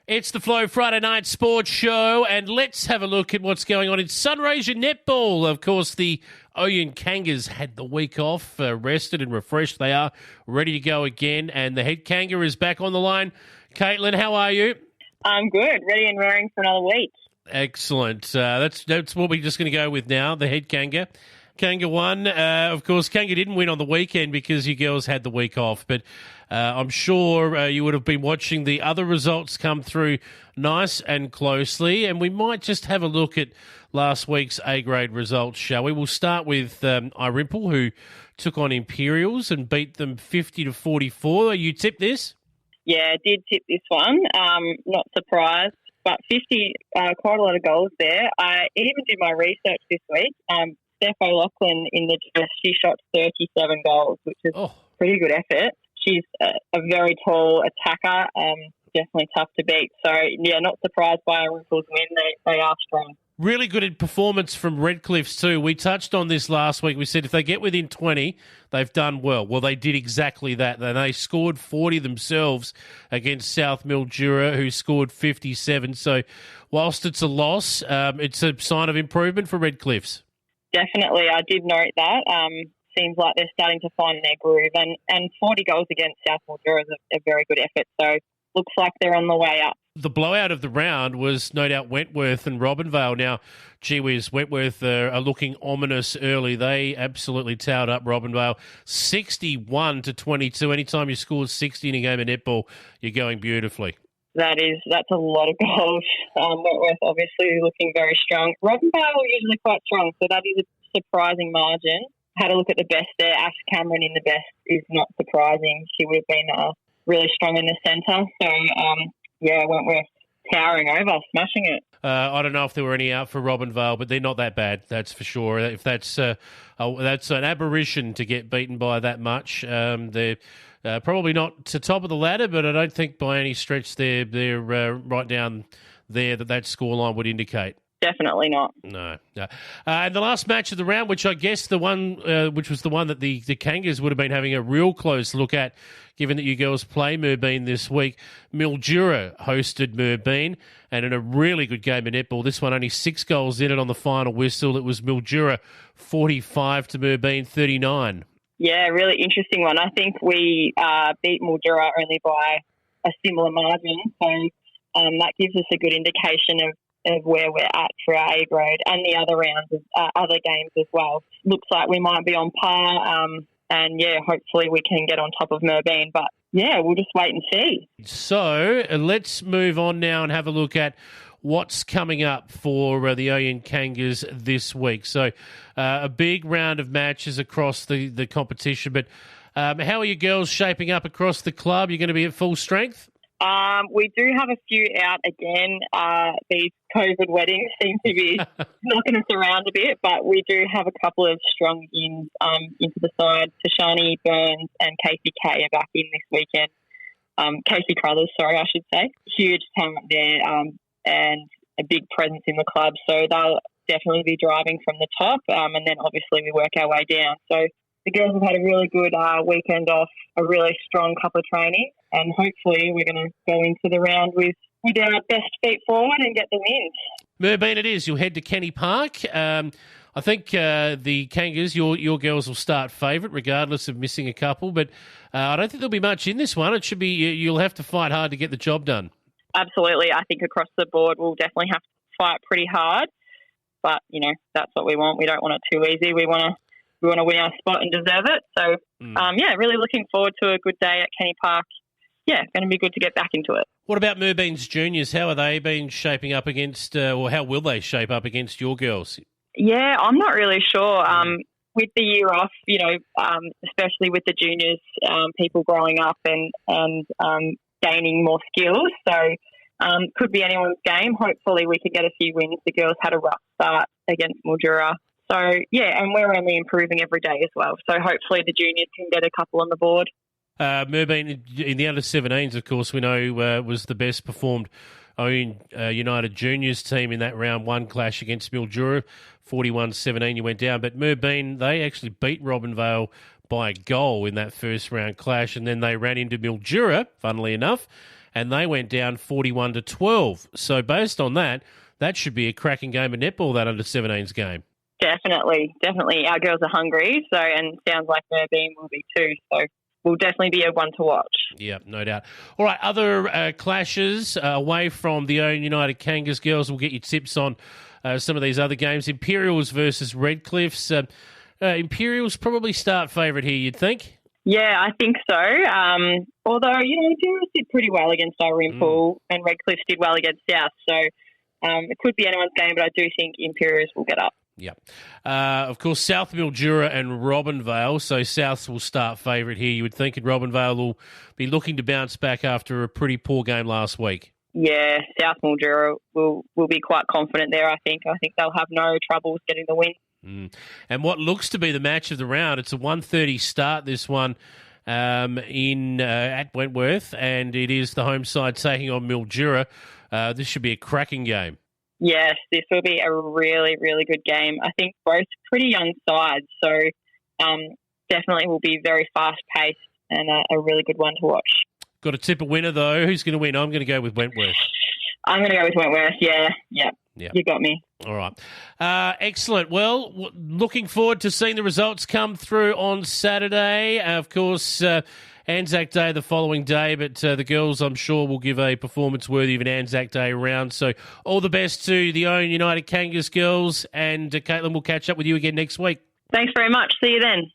It's the Flow Friday Night Sports Show, and let's have a look at what's going on in Sunraysia netball. Of course, the Ouyen Kangas had the week off, rested and refreshed. They are ready to go again, and the head Kanga is back on the line. Caitlin, how are you? I'm good, ready and roaring for another week. Excellent. That's what we're just going to go with now, the head Kanga. Kanga won. Of course, Kanga didn't win on the weekend because you girls had the week off, but I'm sure you would have been watching the other results come through nice and closely, and we might just have a look at last week's A-grade results, shall we? We'll start with Irimple, who took on Imperials and beat them 50-44. You tipped this? Yeah, I did tip this one. Not surprised, but 50, quite a lot of goals there. I even did my research this week. Steph O'Loughlin in the dress, she shot 37 goals, which is pretty good effort. She's a very tall attacker, definitely tough to beat. So, yeah, not surprised by Rimple's win. They are strong. Really good performance from Redcliffe's too. We touched on this last week. We said if they get within 20, they've done well. Well, they did exactly that. They scored 40 themselves against South Mildura, who scored 57. So, whilst it's a loss, it's a sign of improvement for Redcliffe's. Definitely, I did note that. Seems like they're starting to find their groove, and 40 goals against South Mildura is a very good effort. So looks like they're on the way up. The blowout of the round was no doubt Wentworth and Robinvale. Now, gee whiz, Wentworth are looking ominous early. They absolutely towed up Robinvale 61-22. Anytime you score 60 in a game of netball, you're going beautifully. That's a lot of goals. Wentworth obviously looking very strong. Robinvale are usually quite strong, so that is a surprising margin. Had a look at the best there. Ash Cameron in the best is not surprising. She would have been really strong in the centre. So, Wentworth towering over, smashing it. I don't know if there were any out for Robinvale, but they're not that bad, that's for sure. If that's an aberration to get beaten by that much. They're probably not to top of the ladder, but I don't think by any stretch they're right down there that scoreline would indicate. Definitely not. No. And the last match of the round, which I guess which was the one that the Kangas would have been having a real close look at, given that you girls play Moorbeen this week. Mildura hosted Moorbeen, and in a really good game of netball. This one only 6 goals in it on the final whistle. It was Mildura 45 to Moorbeen 39. Yeah, really interesting one. I think we beat Mildura only by a similar margin, so that gives us a good indication of where we're at for our A grade and the other rounds of other games as well. Looks like we might be on par, and hopefully we can get on top of Moorbeen. But we'll just wait and see. So let's move on now and have a look at what's coming up for the Ouyen Kangas this week. So a big round of matches across the competition. But how are you girls shaping up across the club? You're going to be at full strength? We do have a few out again. These COVID weddings seem to be knocking us around a bit, but we do have a couple of strong ins into the side. Tashani Burns and Casey Kay are back in this weekend. Casey Crothers, I should say. Huge talent there and a big presence in the club, so they'll definitely be driving from the top, and then obviously we work our way down. So the girls have had a really good weekend off, a really strong couple of trainings, and hopefully we're going to go into the round with our best feet forward and get the wins. Moorbeen it is. You'll head to Kenny Park. I think the Kangas, your girls will start favourite regardless of missing a couple, but I don't think there'll be much in this one. It should be you'll have to fight hard to get the job done. Absolutely. I think across the board we'll definitely have to fight pretty hard, but, that's what we want. We don't want it too easy. We want to win our spot and deserve it. So, really looking forward to a good day at Kenny Park. Yeah, going to be good to get back into it. What about Moorbeen's juniors? How are they been shaping up against, or how will they shape up against your girls? Yeah, I'm not really sure. With the year off, especially with the juniors, people growing up and gaining more skills. So, could be anyone's game. Hopefully we could get a few wins. The girls had a rough start against Mildura. So, and we're only improving every day as well. So hopefully the juniors can get a couple on the board. Moorbeen in the under-17s, of course, we know was the best performed Ouyen United Juniors team in that round one clash against Mildura. 41-17 you went down. But Moorbeen, they actually beat Robinvale by a goal in that first round clash, and then they ran into Mildura, funnily enough, and they went down 41-12. So based on that, that should be a cracking game of netball, that under-17s game. Definitely. Our girls are hungry, and sounds like their beam will be too. So will definitely be a one to watch. Yeah, no doubt. All right, other clashes away from the Ouyen United Kangas girls. We'll get your tips on some of these other games. Imperials versus Redcliffs. Imperials probably start favourite here, you'd think? Yeah, I think so. Although, Imperials did pretty well against Dalrymple and Redcliffs did well against South. So it could be anyone's game, but I do think Imperials will get up. Yeah. Of course, South Mildura and Robinvale. So Souths will start favourite here, you would think, and Robinvale will be looking to bounce back after a pretty poor game last week. Yeah, South Mildura will be quite confident there, I think. I think they'll have no troubles getting the win. And what looks to be the match of the round, it's a 1:30 start, this one, at Wentworth, and it is the home side taking on Mildura. This should be a cracking game. Yes, this will be a really, really good game. I think both pretty young sides, so definitely will be very fast-paced and a really good one to watch. Got to tip a winner, though. Who's going to win? I'm going to go with Wentworth. I'm going to go with Wentworth, yeah. You got me. All right. Excellent. Well, looking forward to seeing the results come through on Saturday. Of course, Anzac Day the following day, but the girls, I'm sure, will give a performance worthy of an Anzac Day round. So all the best to the Ouyen United Kangas girls, and Caitlin will catch up with you again next week. Thanks very much. See you then.